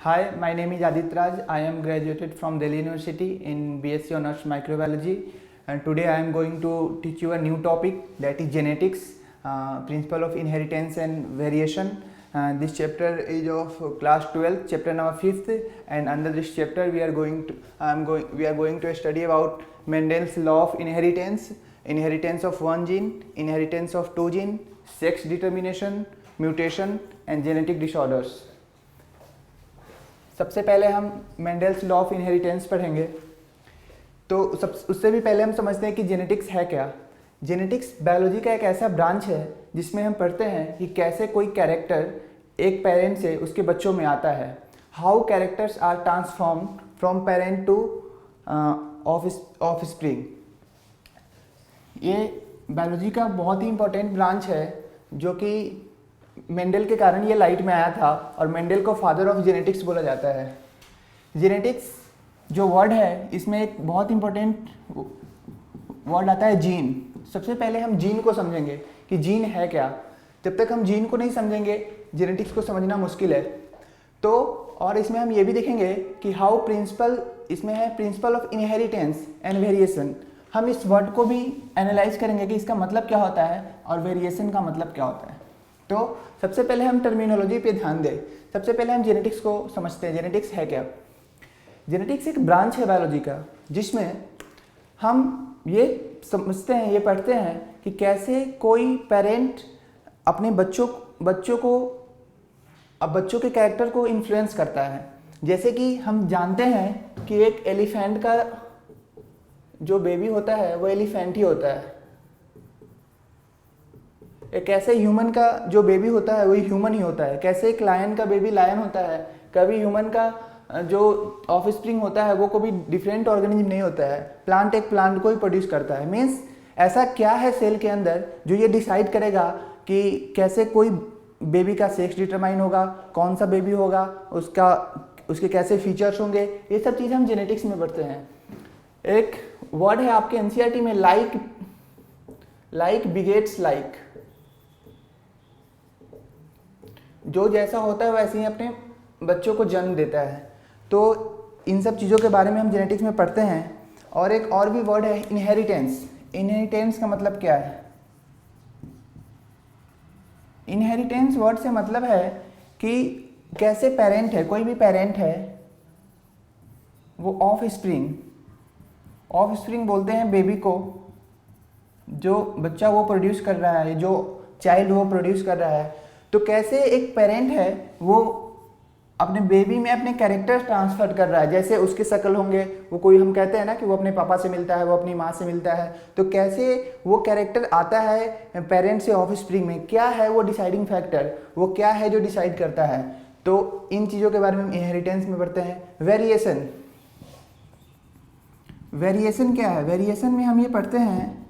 Hi, my name is Adit Raj. I am graduated from Delhi University in BSc Honours Microbiology, and today I am going to teach you a new topic, that is genetics, principle of inheritance and variation. This chapter is of class 12, chapter number 5th, and under this chapter we are going to study about Mendel's law of inheritance, inheritance of one gene, inheritance of two genes, sex determination, mutation and genetic disorders. सबसे पहले हम Mendel's law of inheritance पढ़ेंगे। तो उससे भी पहले हम समझते हैं कि जेनेटिक्स है क्या। जेनेटिक्स बायोलॉजी का एक ऐसा ब्रांच है जिसमें हम पढ़ते हैं कि कैसे कोई कैरेक्टर एक पेरेंट से उसके बच्चों में आता है, how characters are transform from parent to offspring. ये बायोलॉजी का बहुत ही इंपॉर्टेंट ब्रांच है जो कि मेंडल के कारण ये लाइट में आया था, और मेंडल को फादर ऑफ जेनेटिक्स बोला जाता है। जेनेटिक्स जो वर्ड है, इसमें एक बहुत इंपॉर्टेंट वर्ड आता है जीन। सबसे पहले हम जीन को समझेंगे कि जीन है क्या। जब तक हम जीन को नहीं समझेंगे जेनेटिक्स को समझना मुश्किल है। तो और इसमें हम ये भी देखेंगे कि हाउ प्रिंसिपल, इसमें है principle of inheritance and variation. हम इस वर्ड को भी एनालाइज करेंगे कि इसका मतलब क्या होता है और वेरिएशन का मतलब क्या होता है। तो सबसे पहले हम टर्मिनोलॉजी पे ध्यान दें। सबसे पहले हम जेनेटिक्स को समझते हैं। जेनेटिक्स है क्या? जेनेटिक्स एक ब्रांच है बायोलॉजी का जिसमें हम ये समझते हैं, ये पढ़ते हैं कि कैसे कोई पेरेंट अपने बच्चों के कैरेक्टर को इन्फ्लुएंस करता है। जैसे कि हम जानते हैं कि एक एलिफेंट का जो बेबी होता है वो एलिफेंट ही होता है। एक ऐसे ह्यूमन का जो बेबी होता है वही ह्यूमन ही होता है। कैसे एक लायन का बेबी लायन होता है, कभी ह्यूमन का जो ऑफस्प्रिंग होता है वो कभी डिफरेंट ऑर्गेनिज्म नहीं होता है। प्लांट एक प्लांट को ही प्रोड्यूस करता है। मीन्स ऐसा क्या है सेल के अंदर जो ये डिसाइड करेगा कि कैसे कोई बेबी का सेक्स डिटरमाइन होगा, कौन सा बेबी होगा, उसके कैसे फीचर्स होंगे। ये सब चीज़ हम जेनेटिक्स में पढ़ते हैं। एक वर्ड है आपके एनसीईआरटी में, लाइक बिगेट्स लाइक। जो जैसा होता है वैसे ही अपने बच्चों को जन्म देता है। तो इन सब चीज़ों के बारे में हम जेनेटिक्स में पढ़ते हैं। और एक और भी वर्ड है इनहेरिटेंस। इनहेरिटेंस का मतलब क्या है? इनहेरिटेंस वर्ड से मतलब है कि कैसे पेरेंट है, कोई भी पेरेंट है वो ऑफस्प्रिंग बोलते हैं बेबी को, जो बच्चा वो प्रोड्यूस कर रहा है, जो चाइल्ड वो प्रोड्यूस कर रहा है। तो कैसे एक पेरेंट है वो अपने बेबी में अपने कैरेक्टर ट्रांसफर कर रहा है। जैसे उसके शक्ल होंगे, वो कोई हम कहते हैं ना कि वो अपने पापा से मिलता है, वो अपनी माँ से मिलता है। तो कैसे वो कैरेक्टर आता है पेरेंट से ऑफस्प्रिंग में, क्या है वो डिसाइडिंग फैक्टर, वो क्या है जो डिसाइड करता है। तो इन चीज़ों के बारे में हम इनहेरिटेंस में पढ़ते हैं। वेरिएशन क्या है? वेरिएशन में हम ये पढ़ते हैं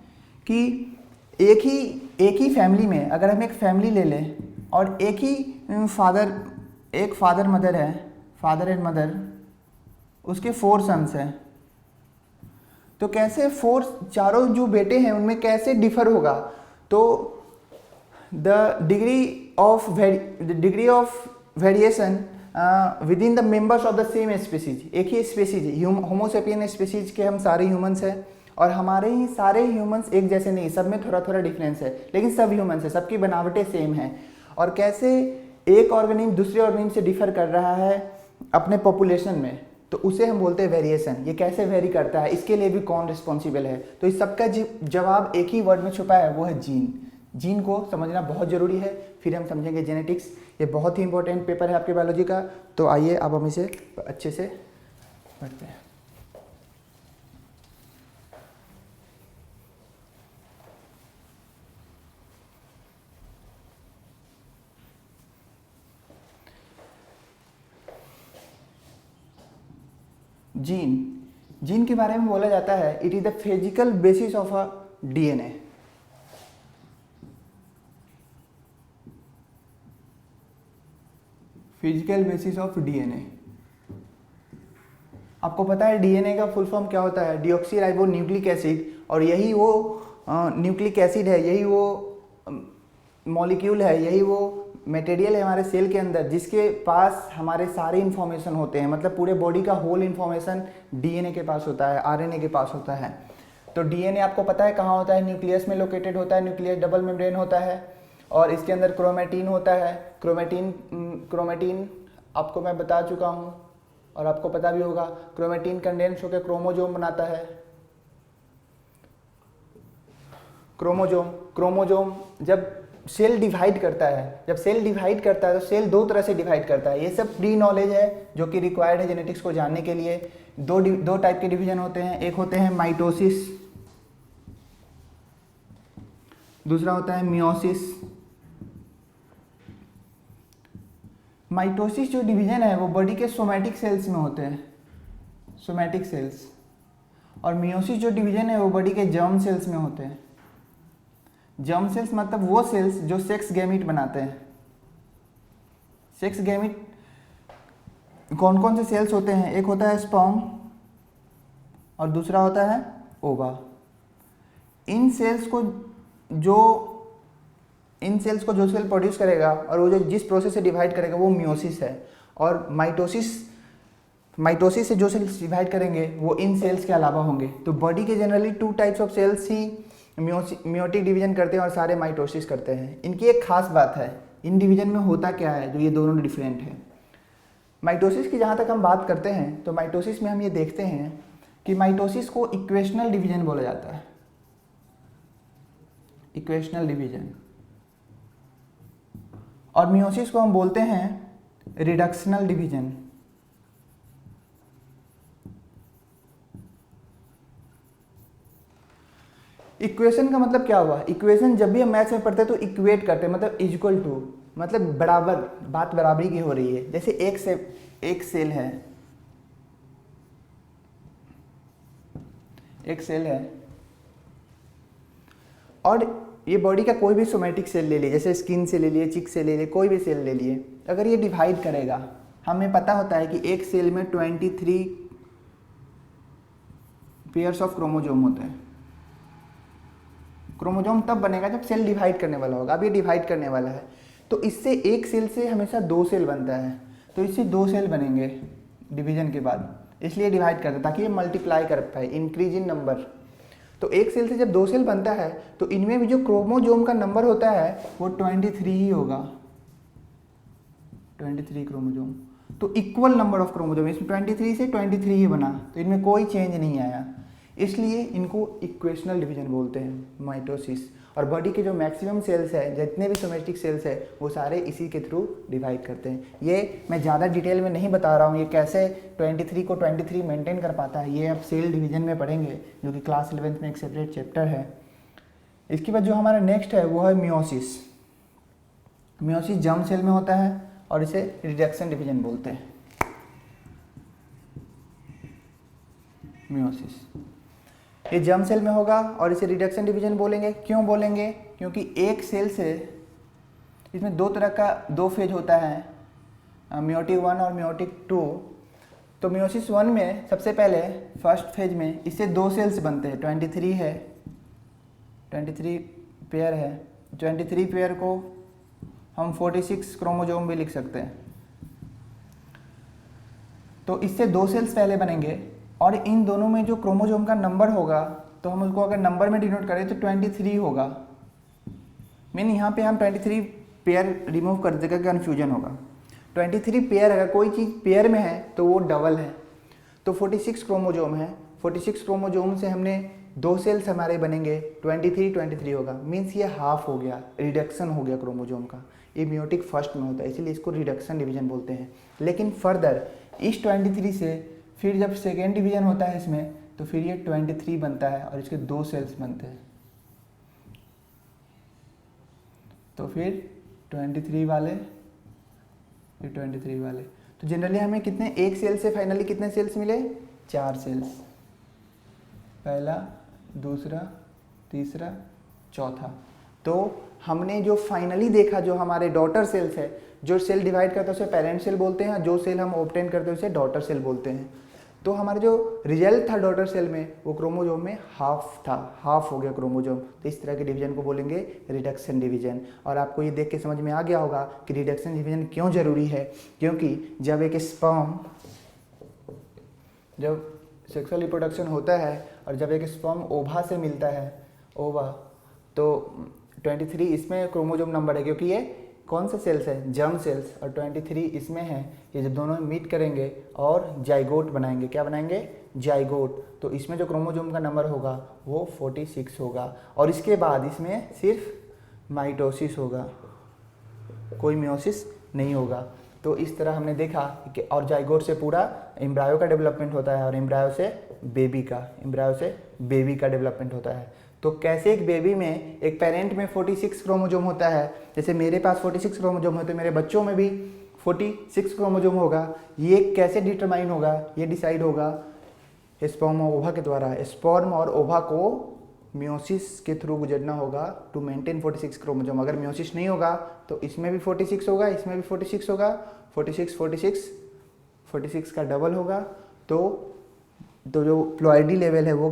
कि एक ही फैमिली में अगर हम एक फैमिली ले लें और एक फादर मदर है, फादर एंड मदर, उसके 4 सन्स हैं। तो कैसे चारों जो बेटे हैं उनमें कैसे डिफर होगा। तो the degree of variation with in the members of the same species. एक ही स्पीसीज है, होमोसेपियन स्पीसीज के हम सारे ह्यूमंस हैं, और हमारे ही सारे ह्यूमंस एक जैसे नहीं, सब में थोड़ा थोड़ा डिफरेंस है, लेकिन सब ह्यूमंस है, सबकी बनावटें सेम हैं। और कैसे एक ऑर्गेनिज्म दूसरे ऑर्गेनिज्म से डिफर कर रहा है अपने पॉपुलेशन में, तो उसे हम बोलते हैं वेरिएशन। ये कैसे वेरी करता है, इसके लिए भी कौन रिस्पॉन्सिबल है। तो इस सबका जवाब एक ही वर्ड में छुपा है, वो है जीन। जीन को समझना बहुत ज़रूरी है। फिर हम समझेंगे जेनेटिक्स। ये बहुत ही इंपॉर्टेंट पेपर है आपके बायोलॉजी का। तो आइए अब हम इसे अच्छे से पढ़ते हैं। जीन के बारे में बोला जाता है it is the physical basis of a DNA. Physical basis of DNA. आपको पता है डीएनए का फुल फॉर्म क्या होता है? Deoxyribo nucleic acid. और यही वो न्यूक्लिक एसिड है, यही वो मॉलिक्यूल है, यही वो मटेरियल है हमारे सेल के अंदर जिसके पास हमारे सारे इन्फॉर्मेशन होते हैं, मतलब पूरे बॉडी का होल इन्फॉर्मेशन डीएनए के पास होता है, आरएनए के पास होता है। तो डीएनए आपको पता है कहाँ होता है, न्यूक्लियस में लोकेटेड होता है, न्यूक्लियस डबल मेम्ब्रेन होता है और इसके अंदर क्रोमेटिन होता है। क्रोमेटिन आपको मैं बता चुका हूँ और आपको पता भी होगा, क्रोमेटिन कंडेंस होकर क्रोमोजोम बनाता है। क्रोमोजोम जब सेल डिवाइड करता है तो सेल दो तरह से डिवाइड करता है। ये सब प्री नॉलेज है जो कि रिक्वायर्ड है जेनेटिक्स को जानने के लिए। दो टाइप के डिवीजन होते हैं, एक होते हैं माइटोसिस, दूसरा होता है मियोसिस। माइटोसिस जो डिवीजन है वो बॉडी के सोमैटिक सेल्स में होते हैं, सोमैटिक सेल्स, और मियोसिस जो डिवीजन है वो बॉडी के जर्म सेल्स में होते हैं। जर्म सेल्स मतलब वो सेल्स जो सेक्स गैमीट बनाते हैं। सेक्स गैमीट कौन कौन से सेल्स होते हैं, एक होता है स्पर्म और दूसरा होता है ओवा। इन सेल्स को जो सेल प्रोड्यूस करेगा और वो जो जिस प्रोसेस से डिवाइड करेगा वो मियोसिस है। और माइटोसिस से जो सेल्स डिवाइड करेंगे वो इन सेल्स के अलावा होंगे। तो बॉडी के जनरली 2 टाइप्स ऑफ सेल्स ही मियोटिक डिवीजन करते हैं और सारे माइटोसिस करते हैं। इनकी एक खास बात है, इन डिवीजन में होता क्या है जो ये दोनों डिफरेंट है। माइटोसिस की जहाँ तक हम बात करते हैं तो माइटोसिस में हम ये देखते हैं कि माइटोसिस को इक्वेशनल डिवीजन बोला जाता है, इक्वेशनल डिवीजन, और मियोसिस को हम बोलते हैं रिडक्शनल डिवीजन। इक्वेशन का मतलब क्या हुआ, इक्वेशन जब भी हम मैथ्स में पढ़ते हैं तो इक्वेट करते हैं, मतलब इक्वल टू, मतलब बराबर, बात बराबरी की हो रही है। जैसे एक सेल है और ये बॉडी का कोई भी सोमैटिक सेल ले लिए, जैसे स्किन से ले लिए, चिक से ले लिए, कोई भी सेल ले लिए, अगर ये डिवाइड करेगा, हमें पता होता है कि एक सेल में 23 पेयर्स ऑफ क्रोमोजोम होते हैं। क्रोमोजोम तब बनेगा जब सेल डिवाइड करने वाला होगा। अब ये डिवाइड करने वाला है तो इससे एक सेल से हमेशा 2 सेल बनता है, तो इससे 2 सेल बनेंगे डिवीजन के बाद, इसलिए डिवाइड करते हैं ताकि ये मल्टीप्लाई कर पाए, इंक्रीज इन नंबर। तो एक सेल से जब 2 सेल बनता है तो इनमें भी जो क्रोमोजोम का नंबर होता है वो 23 ही होगा, 23 क्रोमोजोम। तो इक्वल नंबर ऑफ क्रोमोजोम, इसमें 23 से 23 ही बना, तो इनमें कोई चेंज नहीं आया, इसलिए इनको इक्वेशनल डिवीजन बोलते हैं माइटोसिस। और बॉडी के जो मैक्सिमम सेल्स है, जितने भी सोमैटिक सेल्स है, वो सारे इसी के थ्रू डिवाइड करते हैं। ये मैं ज़्यादा डिटेल में नहीं बता रहा हूँ, ये कैसे 23 को 23 मेंटेन कर पाता है, ये आप सेल डिवीजन में पढ़ेंगे, जो कि क्लास 11th में एक सेपरेट चैप्टर है। इसके बाद जो हमारा नेक्स्ट है वो है मियोसिस। मियोसिस जर्म सेल में होता है और इसे रिडक्शन डिवीजन बोलते हैं। मियोसिस ये जर्म सेल में होगा और इसे रिडक्शन डिवीजन बोलेंगे। क्यों बोलेंगे? क्योंकि एक सेल से, इसमें 2 तरह का 2 फेज होता है, मियोटिक 1 और मियोटिक 2। तो मियोसिस 1 में सबसे पहले फर्स्ट फेज में इससे 2 सेल्स बनते हैं, 23 है, 23 पेयर है। 23 पेयर को हम 46 क्रोमोजोम भी लिख सकते हैं। तो इससे 2 सेल्स पहले बनेंगे और इन दोनों में जो क्रोमोजोम का नंबर होगा, तो हम उसको अगर नंबर में डिनोट करें तो 23 होगा। मीन यहाँ पे हम 23 पेयर रिमूव कर देगा, कन्फ्यूजन होगा। 23 पेयर, अगर कोई चीज़ पेयर में है तो वो डबल है। तो 46 क्रोमोजोम है, 46 क्रोमोजोम से हमने 2 सेल्स हमारे बनेंगे, 23 होगा। मीन्स ये हाफ हो गया, रिडक्शन हो गया क्रोमोजोम का। ये मियोटिक फर्स्ट में होता है, इसीलिए इसको रिडक्शन डिवीजन बोलते हैं। लेकिन फर्दर इस 23 से फिर जब सेकेंड डिवीजन होता है इसमें, तो फिर ये 23 बनता है और इसके 2 सेल्स बनते हैं। तो फिर 23 वाले, फिर 23 वाले। तो जनरली हमें कितने, एक सेल से फाइनली कितने सेल्स मिले? 4 सेल्स, पहला, दूसरा, तीसरा, चौथा। तो हमने जो फाइनली देखा, जो हमारे डॉटर सेल्स है, जो सेल डिवाइड करते हैं उसे पेरेंट सेल बोलते हैं, जो सेल हम ऑब्टेन करते हैं उसे डॉटर सेल बोलते हैं। तो हमारा जो रिजल्ट था डॉटर सेल में वो क्रोमोजोम में हाफ था, हाफ हो गया क्रोमोजोम। तो इस तरह के डिवीजन को बोलेंगे रिडक्शन डिवीजन। और आपको ये देख के समझ में आ गया होगा कि रिडक्शन डिवीजन क्यों जरूरी है, क्योंकि जब एक स्पर्म, जब सेक्सुअल रिप्रोडक्शन होता है और जब एक स्पर्म ओवा से मिलता है, ओवा, तो 23 इसमें क्रोमोजोम नंबर है, क्योंकि ये कौन से सेल्स है, जर्म सेल्स, और 23 इसमें है। ये जब दोनों मीट करेंगे और जाइगोट बनाएंगे, क्या बनाएंगे, जाइगोट, तो इसमें जो क्रोमोजोम का नंबर होगा वो 46 होगा। और इसके बाद इसमें सिर्फ माइटोसिस होगा, कोई मियोसिस नहीं होगा। तो इस तरह हमने देखा कि और जाइगोट से पूरा एम्ब्रायो का डेवलपमेंट होता है और एम्ब्रायो से बेबी का डेवलपमेंट होता है। तो कैसे एक बेबी में, एक पेरेंट में 46 क्रोमोजोम होता है, जैसे मेरे पास 46 क्रोमोजोम होते हैं, मेरे बच्चों में भी 46 क्रोमोजोम होगा। ये कैसे डिटरमाइन होगा, ये डिसाइड होगा स्पर्म और ओवा के द्वारा। स्पर्म और ओवा को मियोसिस के थ्रू गुजरना होगा टू मेंटेन 46 क्रोमोजोम। अगर मियोसिस नहीं होगा तो इसमें भी 46 होगा, इसमें भी 46 होगा, 46 का डबल होगा, तो जो प्लॉइडी लेवल है वो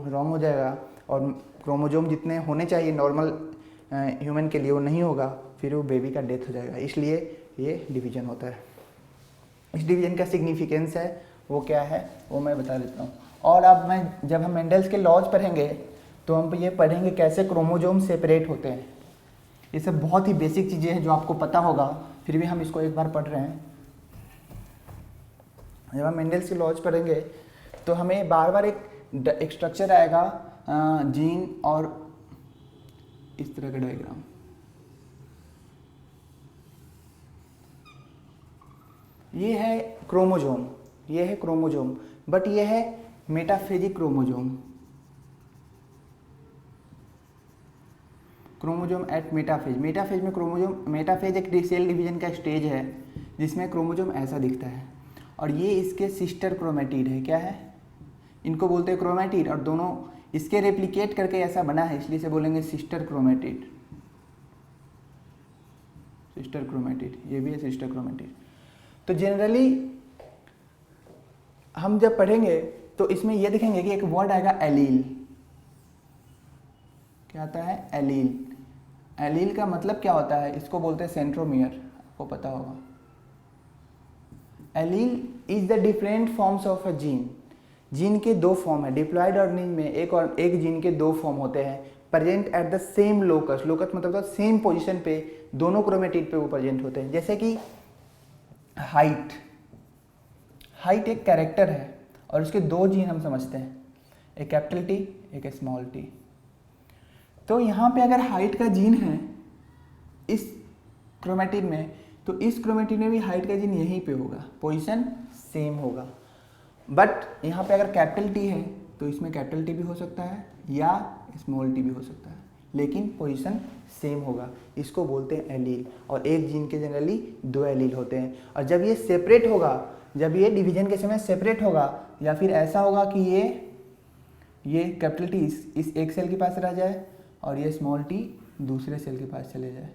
रॉन्ग हो जाएगा और क्रोमोजोम जितने होने चाहिए नॉर्मल ह्यूमन के लिए वो नहीं होगा, फिर वो बेबी का डेथ हो जाएगा। इसलिए ये डिवीजन होता है। इस डिवीजन का सिग्निफिकेंस है वो क्या है वो मैं बता देता हूँ। और अब जब हम मेंडल्स के लॉज पढ़ेंगे तो हम ये पढ़ेंगे कैसे क्रोमोजोम सेपरेट होते हैं। ये सब बहुत ही बेसिक चीज़ें हैं जो आपको पता होगा, फिर भी हम इसको एक बार पढ़ रहे हैं। जब हम मेंडल्स के लॉज पढ़ेंगे तो हमें बार बार एक स्ट्रक्चर आएगा, जीन और इस तरह का डायग्राम। ये है क्रोमोजोम, ये है क्रोमोजोम, बट ये है metaphasic chromosome. Chromosome at metaphase. Metaphase में क्रोमोजोम, मेटाफेज एक सेल डिवीजन का स्टेज है जिसमें क्रोमोजोम ऐसा दिखता है और ये इसके सिस्टर क्रोमेटिड है। क्या है, इनको बोलते हैं क्रोमेटिड, और दोनों इसके रेप्लिकेट करके ऐसा बना है, इसलिए से बोलेंगे सिस्टर क्रोमेटिड। सिस्टर क्रोमेटिड, ये भी है सिस्टर क्रोमेटिड। तो जनरली हम जब पढ़ेंगे तो इसमें यह देखेंगे कि एक वर्ड आएगा एलील। क्या आता है, एलील। एलील का मतलब क्या होता है, इसको बोलते हैं सेंट्रोमियर, आपको पता होगा। Allele is the different forms of a gene. Gene के दो फॉर्म है, डिप्लॉयड ऑर्गेनिज्म में एक जीन के दो फॉर्म होते हैं, present at the same locus. Locus मतलब सेम पोजीशन पे, दोनों क्रोमेटिड पे वो प्रेजेंट होते हैं। जैसे कि हाइट एक कैरेक्टर है और उसके दो जीन हम समझते हैं, एक कैपिटल टी, एक स्मॉल टी। तो यहाँ पे अगर हाइट का जीन है इस क्रोमेटिड में, तो इस क्रोमेटिड में भी हाइट का जीन यहीं पे होगा, पोजीशन सेम होगा। बट यहाँ पे अगर कैपिटल टी है तो इसमें कैपिटल टी भी हो सकता है या स्मॉल टी भी हो सकता है, लेकिन पोजीशन सेम होगा। इसको बोलते हैं एलील। और एक जीन के जनरली दो एलील होते हैं। और जब ये सेपरेट होगा, जब ये डिवीजन के समय सेपरेट होगा, या फिर ऐसा होगा कि ये कैपिटल टी इस एक सेल के पास रह जाए और ये स्मॉल टी दूसरे सेल के पास चले जाए,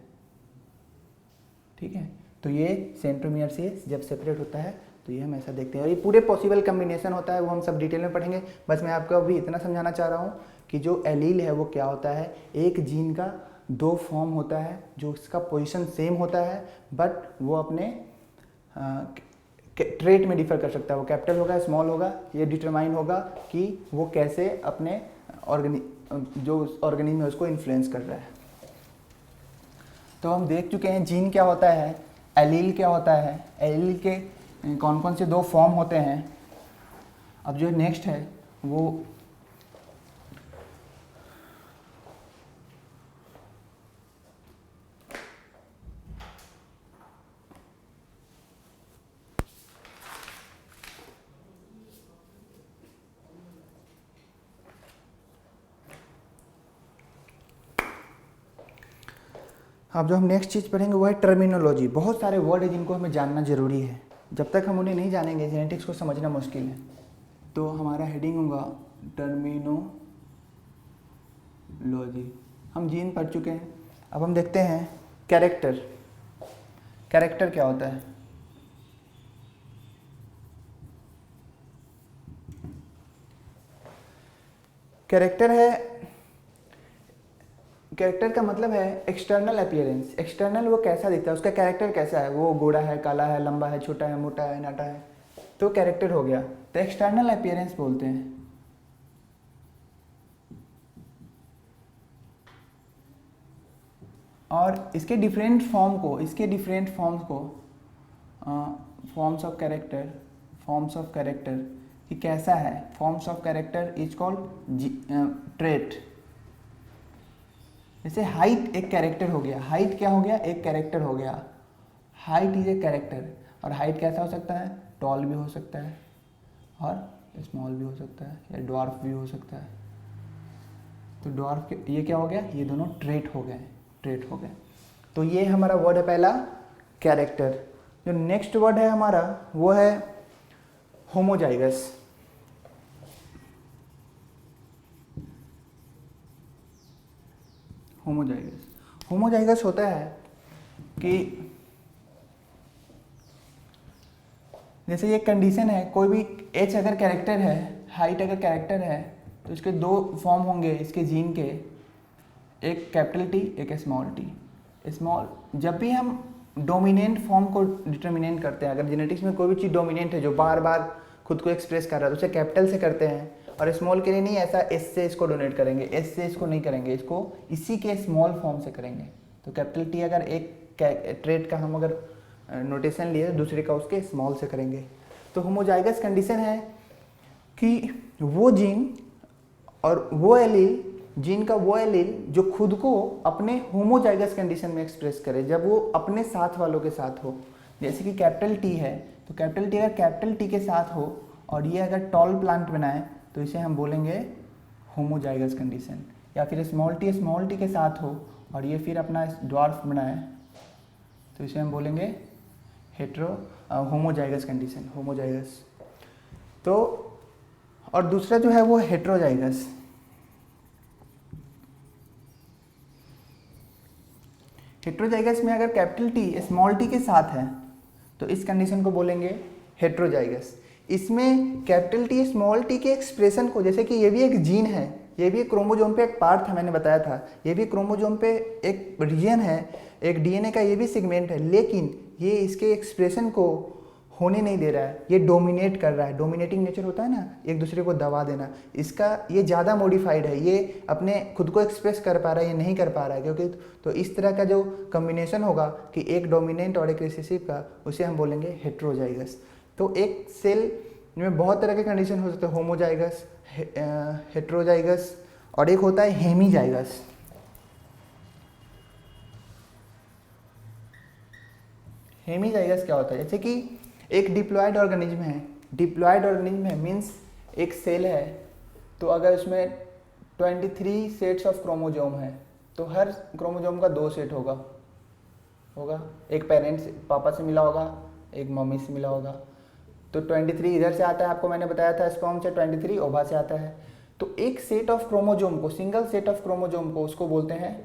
ठीक है। तो ये सेंट्रोमियर से जब सेपरेट होता है तो ये हम ऐसा देखते हैं। और ये पूरे पॉसिबल कम्बिनेशन होता है, वो हम सब डिटेल में पढ़ेंगे। बस मैं आपको अभी इतना समझाना चाह रहा हूँ कि जो एलील है वो क्या होता है। एक जीन का दो फॉर्म होता है जो इसका पोजीशन सेम होता है, बट वो अपने ट्रेट में डिफर कर सकता है। वो कैपिटल होगा, स्मॉल होगा, ये डिटरमाइन होगा कि वो कैसे अपने जो ऑर्गेनिज्म है उसको इन्फ्लुएंस कर रहा है। तो हम देख चुके हैं जीन क्या होता है, एलील क्या होता है, एलील के कौन कौन से दो फॉर्म होते हैं। अब जो नेक्स्ट है वो अब जो हम नेक्स्ट चीज़ पढ़ेंगे वो है टर्मिनोलॉजी। बहुत सारे वर्ड है जिनको हमें जानना जरूरी है, जब तक हम उन्हें नहीं जानेंगे जेनेटिक्स को समझना मुश्किल है। तो हमारा हेडिंग होगा टर्मिनोलॉजी। हम जीन पढ़ चुके हैं, अब हम देखते हैं कैरेक्टर। कैरेक्टर क्या होता है, कैरेक्टर है, कैरेक्टर का मतलब है एक्सटर्नल अपीयरेंस। एक्सटर्नल वो कैसा दिखता है, उसका कैरेक्टर कैसा है, वो गोरा है, काला है, लंबा है, छोटा है, मोटा है, नाटा है, तो कैरेक्टर हो गया। तो एक्सटर्नल अपीयरेंस बोलते हैं। और इसके डिफरेंट फॉर्म को, इसके डिफरेंट फॉर्म्स को forms of character, forms of character कि कैसा है, forms of character is called trait. जैसे हाइट एक कैरेक्टर हो गया, हाइट क्या हो गया, एक कैरेक्टर हो गया। Height is a character. और हाइट कैसा हो सकता है, टॉल भी हो सकता है और स्मॉल भी हो सकता है या ड्वार्फ भी हो सकता है। तो ड्वार्फ ये क्या हो गया, ये दोनों ट्रेट हो गए, ट्रेट हो गए। तो ये हमारा वर्ड है पहला कैरेक्टर। जो नेक्स्ट वर्ड है हमारा वो है होमोजाइगस। होमोजाइगस, होमोजाइगस होता है कि जैसे ये कंडीशन है, कोई भी एच अगर कैरेक्टर है, हाइट अगर कैरेक्टर है, तो इसके दो फॉर्म होंगे इसके जीन के, एक कैपिटल टी, एक स्मॉल टी। स्मॉल, जब भी हम डोमिनेंट फॉर्म को डिटर्मिनेट करते हैं, अगर जेनेटिक्स में कोई भी चीज़ डोमिनेंट है जो बार बार खुद को एक्सप्रेस कर रहा है, तो उसे कैपिटल से करते हैं। और स्मॉल के लिए नहीं, ऐसा एस से इसको डोनेट करेंगे, एस से इसको नहीं करेंगे, इसको इसी के स्मॉल फॉर्म से करेंगे। तो कैपिटल टी अगर एक ट्रेट का हम अगर नोटेशन लिए, दूसरे का उसके स्मॉल से करेंगे। तो होमोजाइगस कंडीशन है कि वो जीन और वो एलील, जीन का वो एलील जो खुद को अपने होमोजाइगस कंडीशन में एक्सप्रेस करे, जब वो अपने साथ वालों के साथ हो। जैसे कि कैपिटल टी है, तो कैपिटल टी अगर कैपिटल टी के साथ हो और ये अगर टॉल प्लांट बनाए, तो इसे हम बोलेंगे होमोजाइगस कंडीशन। या फिर स्मॉल टी के साथ हो और ये फिर अपना ड्वार्फ बनाए, तो इसे हम बोलेंगे होमोजाइगस कंडीशन, होमोजाइगस। तो और दूसरा जो है वो हेट्रोजाइगस। हेट्रोजाइगस में अगर कैपिटल टी स्मॉल टी के साथ है, तो इस कंडीशन को बोलेंगे हेट्रोजाइगस। इसमें कैपिटल टी स्मॉल टी के एक्सप्रेशन को, जैसे कि ये भी एक जीन है, ये भी एक क्रोमोजोम पे एक पार्ट था, मैंने बताया था, ये भी क्रोमोजोम पे एक रीजन है, एक डीएनए का ये भी सेगमेंट है, लेकिन ये इसके एक्सप्रेशन को होने नहीं दे रहा है, ये डोमिनेट कर रहा है। डोमिनेटिंग नेचर होता है ना, एक दूसरे को दबा देना, इसका ये ज़्यादा मॉडिफाइड है, ये अपने खुद को एक्सप्रेस कर पा रहा है, ये नहीं कर पा रहा है, क्योंकि तो इस तरह का जो कम्बिनेशन होगा कि एक डोमिनेंट और एक रिसेसिव का, उसे हम बोलेंगे हेट्रोजाइगस। तो एक सेल में बहुत तरह के कंडीशन हो सकते हैं, होमोजाइगस, हेट्रोजाइगस, और एक होता है हेमीजाइगस। हेमीजाइगस क्या होता है, जैसे कि एक डिप्लॉयड ऑर्गेनिज्म है, डिप्लॉयड ऑर्गेनिज्म है मीन्स एक सेल है, तो अगर उसमें 23 सेट्स ऑफ क्रोमोजोम है, तो हर क्रोमोजोम का 2 सेट होगा, एक पेरेंट्स पापा से मिला होगा, एक मम्मी से मिला होगा। तो 23 इधर से आता है, आपको मैंने बताया था स्पर्म से, 23 ओवा से आता है। तो एक सेट ऑफ क्रोमोजोम को, सिंगल सेट ऑफ क्रोमोजोम को, उसको बोलते हैं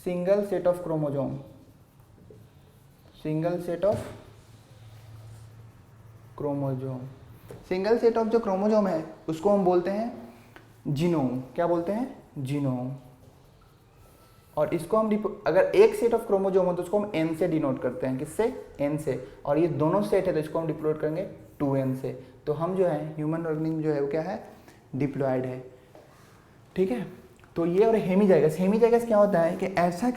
single set of chromosome, single set of chromosome. Single set of जो क्रोमोजोम है उसको हम बोलते हैं जीनोम। क्या बोलते हैं, जीनोम। और इसको हम अगर एक सेट ऑफ क्रोमोजोम हो तो उसको हम एन से डिनोट करते हैं, किससे, एन से। और ये दोनों सेट है तो इसको हम डिप्लॉयड करेंगे 2n से। तो हम जो है ह्यूमन ऑर्गेनिज्म जो है वो क्या है, डिप्लॉयड है, ठीक है। तो ये और हेमीजाइगस, हेमीजाइगस क्या होता है कि ऐसा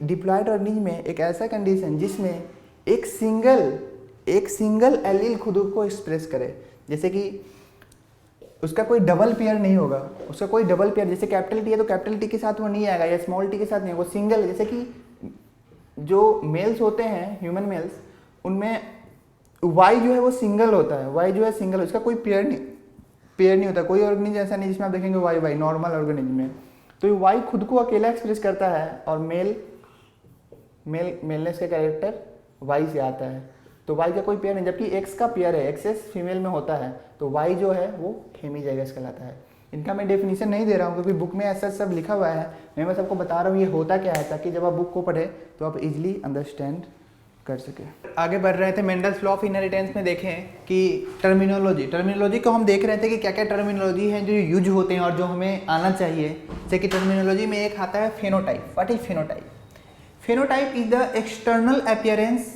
डिप्लॉयड ऑर्गेनिज्म में एक ऐसा कंडीशन जिसमें एक सिंगल एलील खुद को एक्सप्रेस करे, जैसे कि उसका कोई डबल पेयर नहीं होगा, उसका कोई डबल पेयर, जैसे कैपिटल टी है तो कैपिटल टी के साथ वो नहीं आएगा, या स्मॉल टी के साथ नहीं, वो सिंगल। जैसे कि जो मेल्स होते हैं ह्यूमन मेल्स, उनमें वाई जो है वो सिंगल होता है, वाई जो है सिंगल, उसका कोई पेयर नहीं होता। कोई ऑर्गेनिज्म ऐसा नहीं जिसमें आप देखेंगे वाई नॉर्मल ऑर्गेनिज्म में। तो ये वाई खुद को अकेला एक्सप्रेस करता है, और मेलनेस का कैरेक्टर वाई से आता है, तो वाई का कोई पेयर नहीं। जबकि एक्स का पेयर है, एक्सेस फीमेल में होता है, तो वाई जो है वो हेमीजाइगस कहलाता है। इनका मैं डेफिनेशन नहीं दे रहा हूँ क्योंकि बुक में ऐसा सब लिखा हुआ है, मैं बस आपको बता रहा हूँ ये होता क्या है, ताकि जब आप बुक को पढ़े तो आप इजीली अंडरस्टैंड कर सके। आगे बढ़ रहे थे मेंडल्स लॉ ऑफ इनहेरिटेंस में देखें कि टर्मिनोलॉजी को हम देख रहे थे कि क्या क्या टर्मिनोलॉजी है जो यूज होते हैं और जो हमें आना चाहिए। जैसे कि टर्मिनोलॉजी में एक आता है phenotype. What is phenotype? Phenotype is the external appearance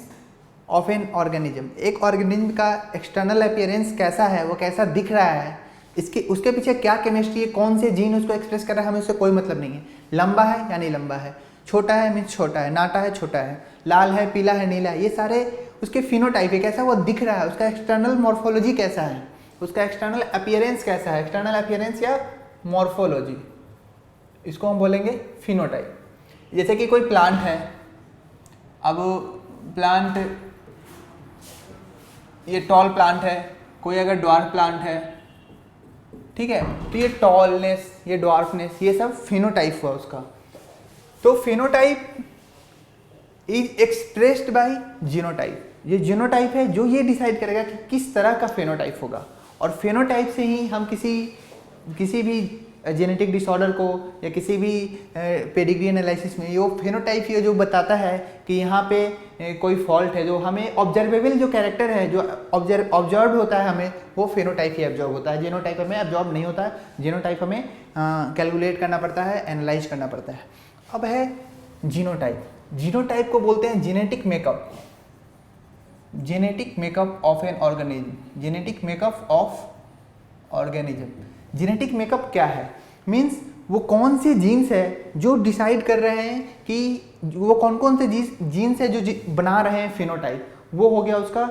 of an organism. एक ऑर्गेनिज्म का एक्सटर्नल अपीयरेंस कैसा है, वो कैसा दिख रहा है, इसके उसके पीछे क्या केमिस्ट्री है, कौन से जीन उसको एक्सप्रेस कर रहा है, हमें उससे कोई मतलब नहीं है। लंबा है या नहीं लंबा है, छोटा है मीन्स छोटा है, नाटा है छोटा है, लाल है पीला है नीला है, ये सारे उसके फिनोटाइप है, कैसा वो दिख रहा है, उसका एक्सटर्नल मॉर्फोलॉजी कैसा है, उसका एक्सटर्नल अपीयरेंस कैसा है, एक्सटर्नल अपीयरेंस या मॉर्फोलॉजी, इसको हम बोलेंगे फिनोटाइप। जैसे कि कोई प्लांट है, अब प्लांट ये टॉल प्लांट है, कोई अगर ड्वार्फ प्लांट है, ठीक है, तो ये टॉलनेस ये ड्वार्फनेस ये सब फिनोटाइप हुआ उसका। तो phenotype is expressed by genotype. ये जीनोटाइप है जो ये डिसाइड करेगा कि किस तरह का फेनोटाइप होगा, और फेनोटाइप से ही हम किसी भी जेनेटिक डिसऑर्डर को या किसी भी पेडिग्री एनालिसिस में ये फेनोटाइप ये जो बताता है कि यहाँ पे कोई फॉल्ट है, जो हमें ऑब्जर्वेबल जो कैरेक्टर है जो ऑब्जर्व होता है हमें, वो फेनोटाइप ही ऑब्जर्व होता है। जीनोटाइप हमें ऑब्जर्व नहीं होता है, जीनोटाइप हमें कैलकुलेट करना पड़ता है, एनालाइज करना पड़ता है। अब है जीनोटाइप। जीनोटाइप को बोलते हैं genetic makeup, genetic makeup of an organism, genetic makeup of organism. Genetic makeup क्या है? मीन्स वो कौन से जीन्स है जो डिसाइड कर रहे हैं कि वो कौन कौन से जीन्स है जो बना रहे हैं फिनोटाइप, वो हो गया उसका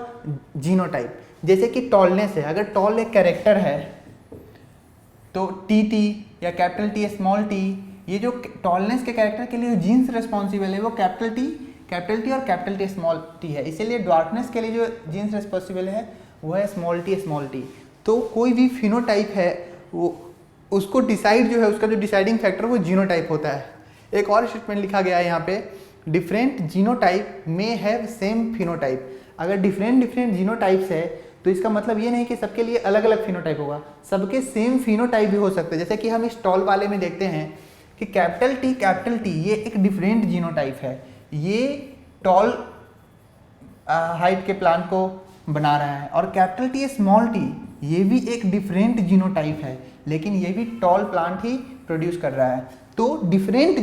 जीनोटाइप। जैसे कि टॉलनेस है, अगर टॉल एक कैरेक्टर है तो टी या कैपिटल टी स्मॉल टी, ये जो टॉलनेस के कैरेक्टर के लिए जो जीन्स रिस्पॉन्सिबल है वो कैपिटल टी और कैपिटल टी स्मॉल टी है। इसीलिए ड्वार्फनेस के लिए जो जीन्स रिस्पॉन्सिबल है वो है स्मॉल टी। तो कोई भी फिनोटाइप है वो उसको डिसाइड जो है, उसका जो डिसाइडिंग फैक्टर वो जीनोटाइप होता है। एक और स्टेटमेंट लिखा गया है यहाँ पे, different genotype may have same phenotype. अगर डिफरेंट जीनोटाइप्स है तो इसका मतलब ये नहीं कि सबके लिए अलग अलग फिनोटाइप होगा, सबके सेम फिनोटाइप भी हो सकते हैं। जैसे कि हम इस टॉल वाले में देखते हैं कि कैपिटल टी ये एक डिफरेंट जीनोटाइप है, ये टॉल हाइट के प्लांट को बना रहा है, और कैपिटल टी स्मॉल टी ये भी एक डिफरेंट जीनोटाइप है, लेकिन ये भी टॉल प्लांट ही प्रोड्यूस कर रहा है। तो डिफरेंट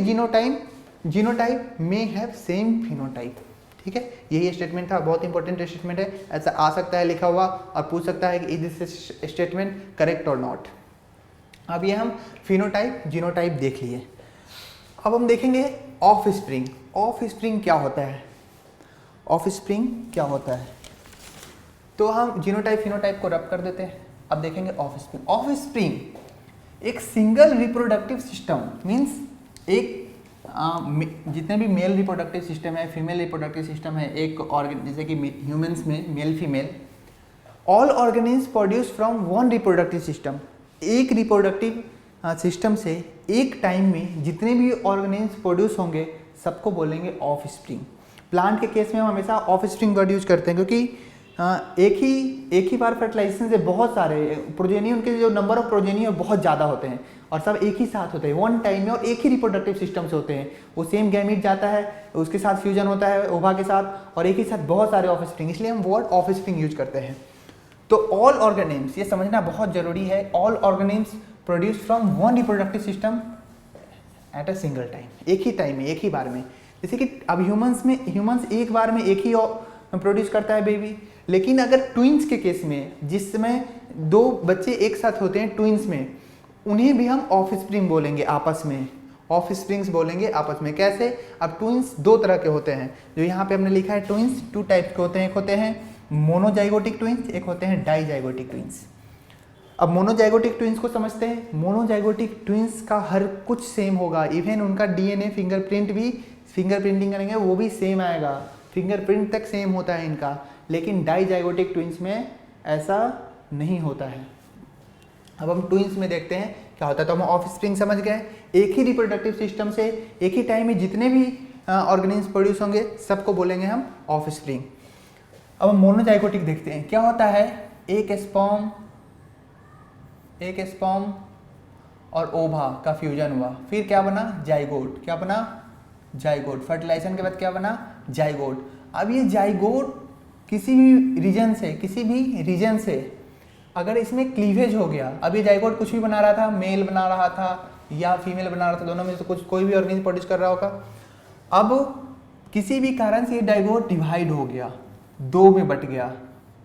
जीनोटाइप में हैव सेम फिनोटाइप। ठीक है, यही स्टेटमेंट था, बहुत इंपॉर्टेंट स्टेटमेंट है, ऐसा आ सकता है लिखा हुआ और पूछ सकता है कि इज दिस स्टेटमेंट करेक्ट और नॉट। अब ये हम फिनोटाइप जीनोटाइप देख लिए। अब हम देखेंगे ऑफ स्प्रिंग। ऑफ स्प्रिंग क्या होता है? ऑफ स्प्रिंग क्या होता है? तो हम जीनोटाइप फिनोटाइप को रब कर देते हैं। अब देखेंगे ऑफ स्प्रिंग। ऑफ स्प्रिंग एक सिंगल रिप्रोडक्टिव सिस्टम, मीन्स एक जितने भी मेल रिप्रोडक्टिव सिस्टम है, फीमेल रिप्रोडक्टिव सिस्टम है, एक ऑर्गन जैसे कि ह्यूमंस में male female, all organism produce from one reproductive system. एक रिप्रोडक्टिव सिस्टम से एक टाइम में जितने भी ऑर्गेनिज्म प्रोड्यूस होंगे सबको बोलेंगे ऑफ स्प्रिंग। प्लांट के केस में हम हमेशा ऑफ स्प्रिंग वर्ड यूज करते हैं, क्योंकि एक ही बार फर्टिलाइजेशन से बहुत सारे प्रोजेनी, उनके जो नंबर ऑफ प्रोजेनी है बहुत ज़्यादा होते हैं और सब एक ही साथ होते हैं वन टाइम में, और एक ही रिप्रोडक्टिव सिस्टम से होते हैं। वो सेम गैमीट जाता है, उसके साथ फ्यूजन होता है ओवा के साथ, और एक ही साथ बहुत सारे ऑफ स्प्रिंग, इसलिए हम वर्ड ऑफ स्प्रिंग यूज करते हैं। तो ऑल ऑर्गेनिम्स, ये समझना बहुत जरूरी है, all organisms produce from one reproductive system at a single time, एक ही टाइम में, एक ही बार में। जैसे कि अब ह्यूमंस एक बार में एक ही प्रोड्यूस करता है बेबी, लेकिन अगर ट्विंस के केस में जिसमें दो बच्चे एक साथ होते हैं ट्विंस में, उन्हें भी हम ऑफ स्प्रिंग बोलेंगे, आपस में ऑफ स्प्रिंग्स बोलेंगे आपस में। कैसे? अब ट्विंस दो तरह के होते हैं, जो यहाँ पे हमने लिखा है ट्विंस टू टाइप्स के होते हैं, एक होते हैं मोनोजाइगोटिक ट्विंस, एक होते हैं डाइजाइगोटिक ट्विंस। अब मोनोजाइगोटिक ट्विंस को समझते हैं। मोनोजाइगोटिक ट्विंस का हर कुछ सेम होगा, इवन उनका डीएनए फिंगरप्रिंट भी, फिंगरप्रिंटिंग करेंगे वो भी सेम आएगा, फिंगरप्रिंट तक सेम होता है इनका। लेकिन डाइजाइगोटिक ट्विंस में ऐसा नहीं होता है। अब हम ट्विंस में देखते हैं क्या होता है। तो हम ऑफ स्प्रिंग समझ गए, एक ही रिप्रोडक्टिव सिस्टम से एक ही टाइम में जितने भी ऑर्गेनिज्म प्रोड्यूस होंगे सबको बोलेंगे हम ऑफ स्प्रिंग। अब हम मोनोजाइगोटिक देखते हैं क्या होता है। एक स्पर्म और ओवा का फ्यूजन हुआ, फिर क्या बना? जाइगोट। क्या बना? जाइगोट। फर्टिलाइजेशन के बाद क्या बना? जाइगोट। अब ये जाइगोट किसी भी रीजन से अगर इसमें क्लीवेज हो गया, अब ये जाइगोट कुछ भी बना रहा था, मेल बना रहा था या फीमेल बना रहा था, दोनों में से कुछ कोई भी ऑर्गेनिज्म प्रोड्यूस कर रहा होगा। अब किसी भी कारण से ये जाइगोट डिवाइड हो गया, दो में बट गया,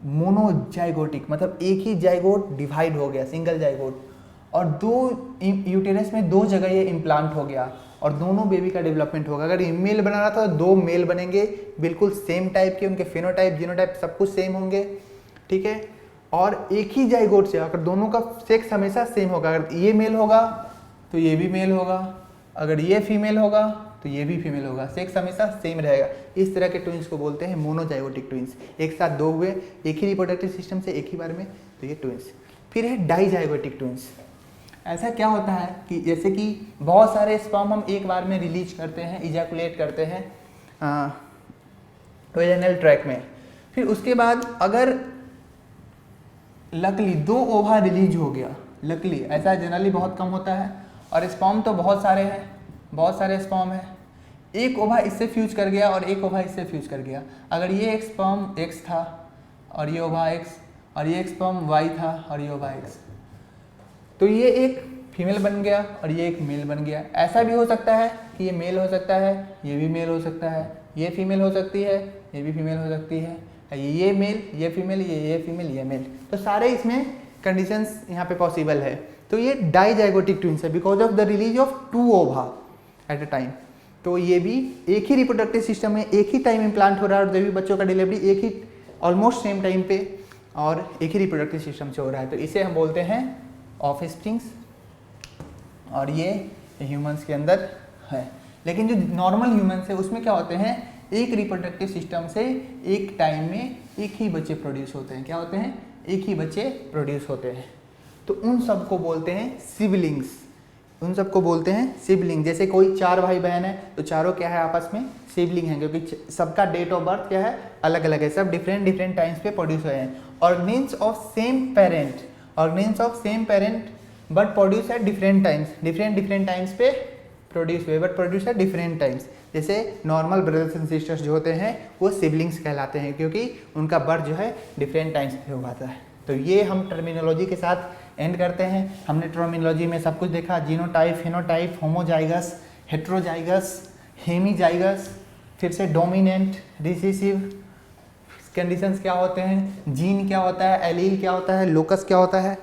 मोनोजाइगोटिक मतलब एक ही जाइगोट डिवाइड हो गया, सिंगल जाइगोट, और दो यूटेरस में दो जगह ये इम्प्लांट हो गया और दोनों बेबी का डेवलपमेंट होगा। अगर मेल बना रहा था तो दो मेल बनेंगे बिल्कुल सेम टाइप के, उनके फिनोटाइप जीनोटाइप सब कुछ सेम होंगे, ठीक है। और एक ही जाइगोट से अगर दोनों का सेक्स हमेशा सेम होगा, अगर ये मेल होगा तो ये भी मेल होगा, अगर ये फीमेल होगा तो ये भी फीमेल होगा, सेक्स हमेशा सेम रहेगा। इस तरह के ट्विंस को बोलते हैं मोनोजाइगोटिक ट्विंस, एक साथ दो हुए एक ही रिप्रोडक्टिव सिस्टम से एक ही बार में, तो ये ट्विंस। फिर है डाइजाइगोटिक ट्विंस। ऐसा क्या होता है कि जैसे कि बहुत सारे स्पर्म हम एक बार में रिलीज करते हैं, इजैकुलेट करते हैं वेजाइनल ट्रैक में, फिर उसके बाद अगर लकली दो ओवा रिलीज हो गया, लकली ऐसा जनरली बहुत कम होता है, और स्पर्म तो बहुत सारे हैं, बहुत सारे स्पर्म हैं, एक ओवा इससे फ्यूज कर गया और एक ओवा इससे फ्यूज कर गया। अगर ये एक स्पर्म एक्स था और ये ओवा एक्स, और ये एक स्पर्म वाई था और ये ओवा एक्स, तो ये एक फीमेल बन गया और ये एक मेल बन गया। ऐसा भी हो सकता है कि ये मेल हो सकता है, ये भी मेल हो सकता है, ये फीमेल हो सकती है, ये भी फीमेल हो सकती है, ये मेल, ये फीमेल, ये फीमेल, ये मेल, तो सारे इसमें कंडीशंस यहाँ पे पॉसिबल है। तो ये डाइजाइगोटिक ट्विंस है because of the release of two ova at a time. तो ये भी एक ही रिप्रोडक्टिव सिस्टम में एक ही टाइम इम्प्लांट हो रहा है और भी बच्चों का डिलीवरी एक ही ऑलमोस्ट सेम टाइम पे और एक ही रिप्रोडक्टिव सिस्टम से हो रहा है, तो इसे हम बोलते हैं ऑफस्प्रिंग्स, और ये ह्यूमंस के अंदर है। लेकिन जो नॉर्मल ह्यूमंस है उसमें क्या होते हैं, एक रिप्रोडक्टिव सिस्टम से एक टाइम में एक ही बच्चे प्रोड्यूस होते हैं। क्या होते हैं, एक ही बच्चे प्रोड्यूस होते हैं, तो उन सबको बोलते हैं सिबलिंग्स, उन सबको बोलते हैं सिबलिंग। जैसे कोई चार भाई बहन है तो चारों क्या है आपस में सिबलिंग हैं, क्योंकि सबका डेट ऑफ बर्थ क्या है अलग अलग है, सब डिफरेंट टाइम्स पे प्रोड्यूस हुए हैं। Organism of same parent but produce at different times पे प्रोड्यूस हुए, but produce at different times. जैसे नॉर्मल ब्रदर्स एंड सिस्टर्स जो होते हैं वो सिबलिंग्स कहलाते हैं, क्योंकि उनका बर्थ जो है डिफरेंट टाइम्स पे हुआ था। तो ये हम टर्मिनोलॉजी के साथ एंड करते हैं। हमने टर्मिनोलॉजी में सब कुछ देखा, genotype, phenotype, homozygous, heterozygous, hemizygous, फिर से डोमिनेंट, रिसेसिव कंडीशंस क्या होते हैं, जीन क्या होता है, एलील क्या होता है, लोकस क्या होता है,